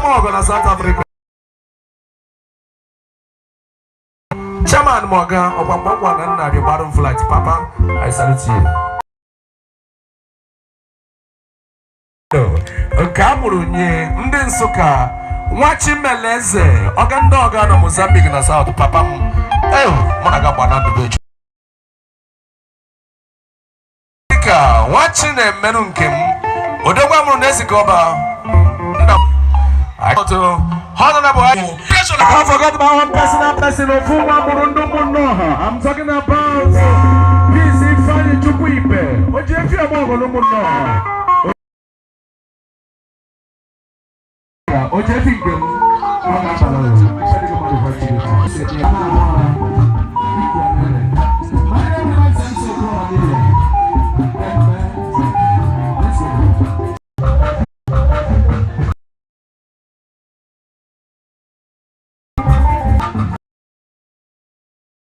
Morgan na South Africa. Chairman Morgan, Obama and Nari Bottom Flight, Papa, I salute you. Kamurunye, Nden Soka, Nwachiene, Oganda no Mozambique na South, Papa. Monaga Banana Beach. Nwachiene Menunkim, Odoba Munezikoba. I got to honorable. I forgot about one person of whom I'm talking about. Peace in Fanny to Weeper. What do you feel about Obioma?